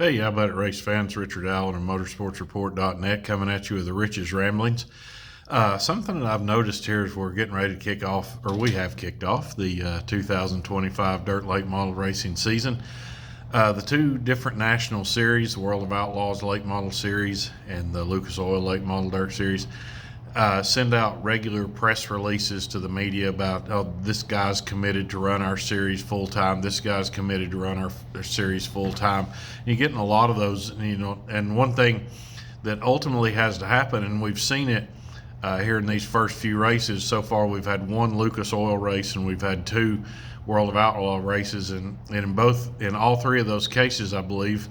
Hey, how about it, race fans? Richard Allen of motorsportsreport.net coming at you with the Rich's Ramblings. Something that I've noticed here is we're getting ready to kick off, or we have kicked off, the 2025 Dirt Late Model Racing season. The two different national series, the World of Outlaws Late Model Series and the Lucas Oil Late Model Dirt Series, send out regular press releases to the media about, oh, this guy's committed to run our series full time. This guy's committed to run our series full time. You're getting a lot of those, and one thing that ultimately has to happen, and we've seen it here in these first few races so far. We've had one Lucas Oil race and we've had two World of Outlaw races, and in all three of those cases, I believe,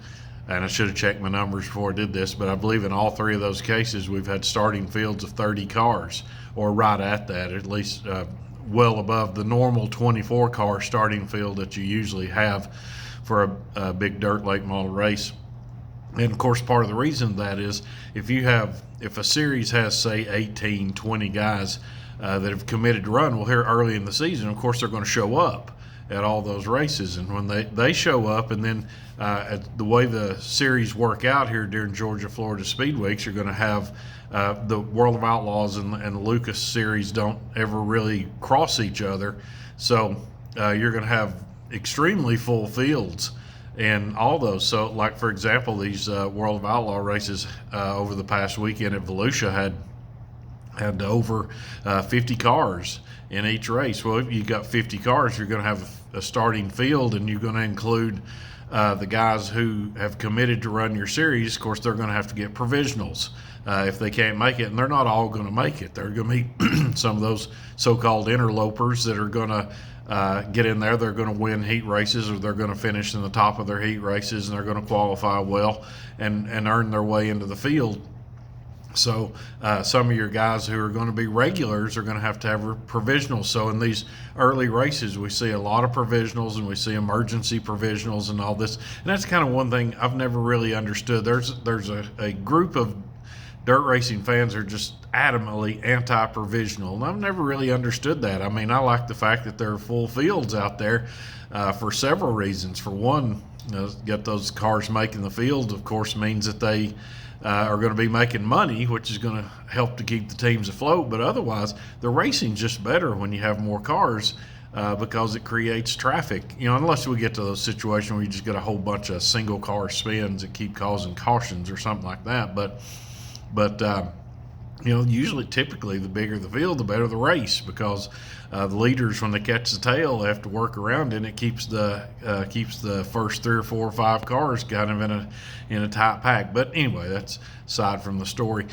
and I should have checked my numbers before I did this, but I believe in all three of those cases we've had starting fields of 30 cars, or right at that, at least well above the normal 24 car starting field that you usually have for a big dirt late model race. And of course, part of the reason that is if a series has, say, 18, 20 guys that have committed to run, well, here early in the season, of course, they're going to show up at all those races. And when they show up, and then the way the series work out here during Georgia, Florida Speed Weeks, you're going to have the World of Outlaws and the Lucas series don't ever really cross each other. So you're going to have extremely full fields and all those. So, like, for example, these World of Outlaw races over the past weekend at Volusia had over 50 cars in each race. Well, if you got 50 cars, you're going to have a starting field, and you're going to include the guys who have committed to run your series. Of course, they're going to have to get provisionals if they can't make it, and they're not all going to make it. There are going to be some of those so-called interlopers that are going to get in there. They're going to win heat races, or they're going to finish in the top of their heat races, and they're going to qualify well and earn their way into the field. So some of your guys who are going to be regulars are going to have provisionals. So in these early races, we see a lot of provisionals, and we see emergency provisionals and all this. And that's kind of one thing I've never really understood. There's a group of dirt racing fans who are just adamantly anti-provisional, and I've never really understood that. I mean, I like the fact that there are full fields out there for several reasons. For one, get those cars making the field, of course, means that they are going to be making money, which is going to help to keep the teams afloat. But otherwise, the racing's just better when you have more cars because it creates traffic. Unless we get to those situations where you just get a whole bunch of single car spins that keep causing cautions or something like that. But usually, typically, the bigger the field, the better the race, because the leaders, when they catch the tail, they have to work around it, and it keeps the first 3 or 4 or 5 cars kind of in a tight pack. But anyway, that's aside from the story.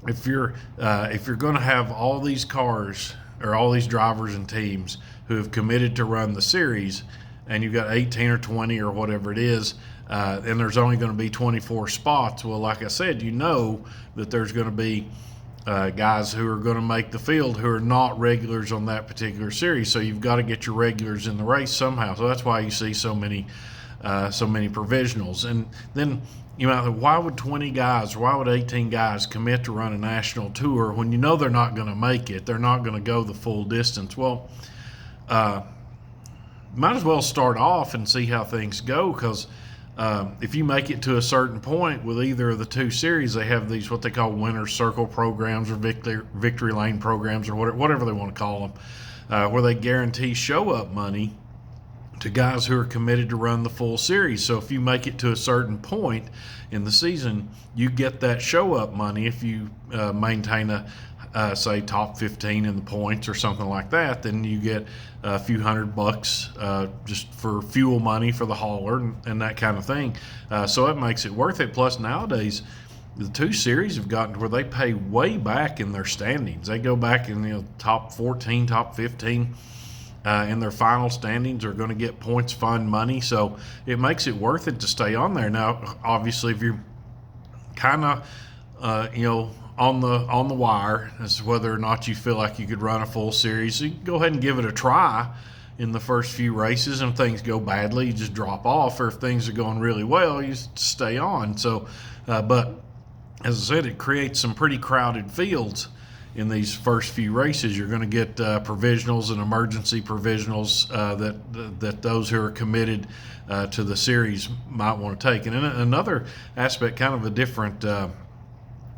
If you're going to have all these cars or all these drivers and teams who have committed to run the series, and you've got 18 or 20 or whatever it is, and there's only going to be 24 spots. Well, like I said, that there's going to be guys who are going to make the field who are not regulars on that particular series. So you've got to get your regulars in the race somehow. So that's why you see so many provisionals. And then why would 20 guys, or why would 18 guys commit to run a national tour when they're not going to make it? They're not going to go the full distance. Well, might as well start off and see how things go, because if you make it to a certain point with either of the two series, they have these what they call winner's circle programs or victory lane programs, or whatever they want to call them, where they guarantee show-up money to guys who are committed to run the full series. So if you make it to a certain point in the season, you get that show-up money if you maintain say top 15 in the points or something like that. Then you get a few $100 just for fuel money for the hauler and that kind of thing. So it makes it worth it. Plus, nowadays, the two series have gotten to where they pay way back in their standings. They go back in top 14, top 15 in their final standings are going to get points fund money. So it makes it worth it to stay on there. Now, obviously, if you're kind of on the wire as to whether or not you feel like you could run a full series, so you can go ahead and give it a try in the first few races. And if things go badly, you just drop off, or if things are going really well, you just stay on. So but as I said, it creates some pretty crowded fields in these first few races. You're going to get provisionals and emergency provisionals that those who are committed to the series might want to take. And then another aspect, kind of a different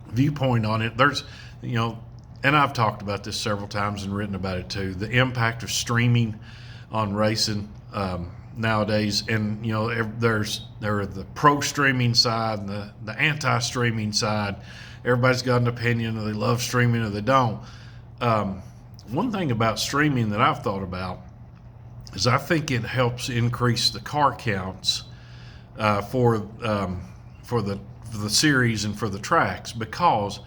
viewpoint on it, there's, and I've talked about this several times and written about it too, the impact of streaming on racing nowadays. And there's the pro streaming side and the anti streaming side. Everybody's got an opinion, or they love streaming or they don't. One thing about streaming that I've thought about is I think it helps increase the car counts for the series and for the tracks, because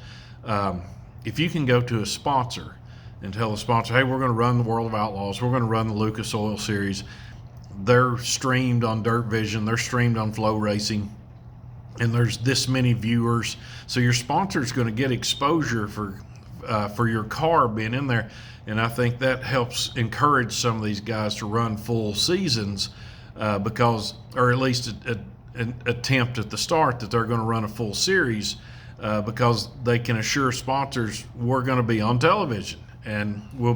if you can go to a sponsor and tell the sponsor, hey, we're going to run the World of Outlaws, we're going to run the Lucas Oil Series, they're streamed on Dirt Vision, they're streamed on Flow Racing, and there's this many viewers, so your sponsor is going to get exposure for your car being in there. And I think that helps encourage some of these guys to run full seasons, because, or at least an attempt at the start that they're going to run a full series, because they can assure sponsors we're going to be on television and we'll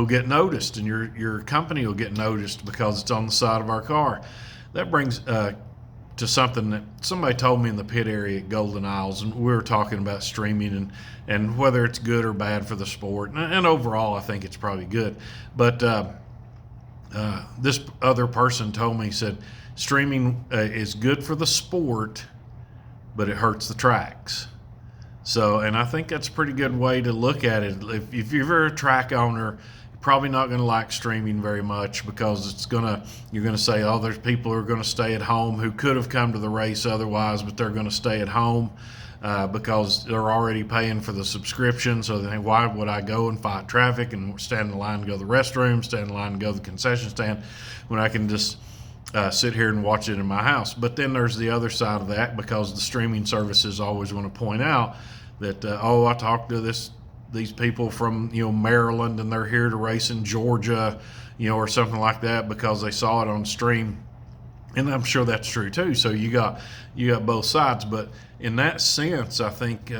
get noticed, and your company will get noticed because it's on the side of our car. That brings to something that somebody told me in the pit area at Golden Isles, and we were talking about streaming and whether it's good or bad for the sport. And overall, I think it's probably good. But this other person told me, he said, streaming is good for the sport, but it hurts the tracks. So, and I think that's a pretty good way to look at it. If you're a track owner, you're probably not going to like streaming very much, because you're going to say, oh, there's people who are going to stay at home who could have come to the race otherwise, but they're going to stay at home because they're already paying for the subscription. So they think, why would I go and fight traffic and stand in line to go to the restroom, stand in line to go to the concession stand, when I can just sit here and watch it in my house? But then there's the other side of that, because the streaming services always want to point out that, I talked to these people from Maryland, and they're here to race in Georgia, or something like that, because they saw it on stream. And I'm sure that's true too. So you got both sides. But in that sense, I think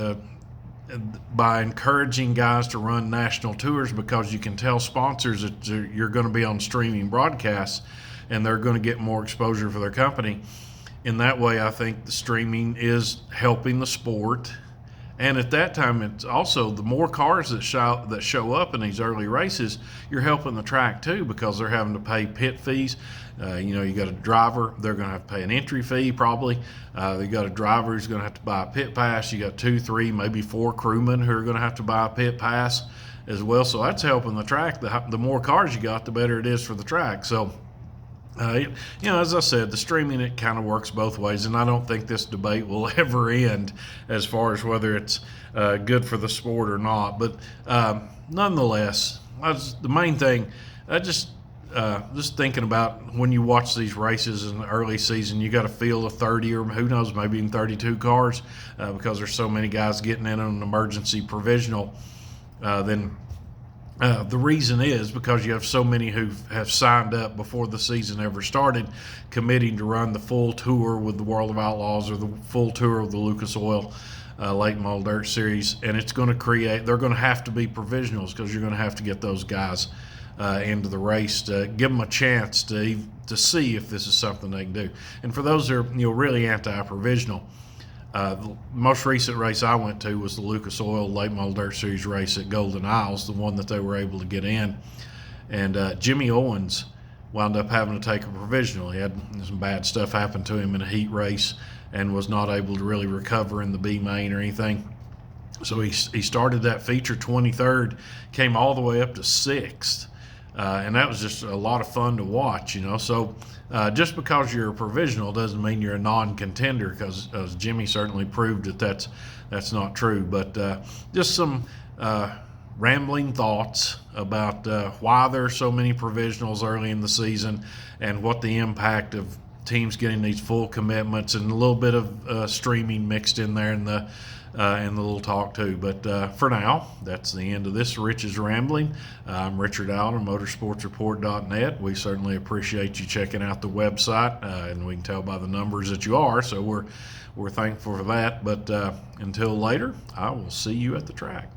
by encouraging guys to run national tours, because you can tell sponsors that you're going to be on streaming broadcasts and they're going to get more exposure for their company. In that way, I think the streaming is helping the sport. And at that time, it's also the more cars that show up in these early races, you're helping the track too, because they're having to pay pit fees. You got a driver, they're going to have to pay an entry fee probably. You got a driver who's going to have to buy a pit pass. You got 2, 3, maybe 4 crewmen who are going to have to buy a pit pass as well. So that's helping the track. The more cars you got, the better it is for the track. So, as I said, the streaming, it kind of works both ways, and I don't think this debate will ever end as far as whether it's good for the sport or not. But nonetheless, the main thing, just thinking about when you watch these races in the early season, you got a field of 30 or who knows, maybe even 32 cars, because there's so many guys getting in on an emergency provisional. The reason is because you have so many who have signed up before the season ever started, committing to run the full tour with the World of Outlaws or the full tour of the Lucas Oil Late Model Dirt Series. And it's going to they're going to have to be provisionals, because you're going to have to get those guys into the race to give them a chance to see if this is something they can do. And for those that are really anti-provisional, the most recent race I went to was the Lucas Oil Late Model Dirt Series race at Golden Isles, the one that they were able to get in. And Jimmy Owens wound up having to take a provisional. He had some bad stuff happen to him in a heat race and was not able to really recover in the B main or anything. So he started that feature 23rd, came all the way up to 6th. And that was just a lot of fun to watch, So just because you're a provisional doesn't mean you're a non-contender, because Jimmy certainly proved that that's not true. But just some rambling thoughts about why there are so many provisionals early in the season, and what the impact of teams getting these full commitments, and a little bit of streaming mixed in there, and and the little talk too. But for now, that's the end of this Rich's Rambling. I'm Richard Allen of motorsportsreport.net. We certainly appreciate you checking out the website, and we can tell by the numbers that you are, so we're thankful for that. But until later, I will see you at the track.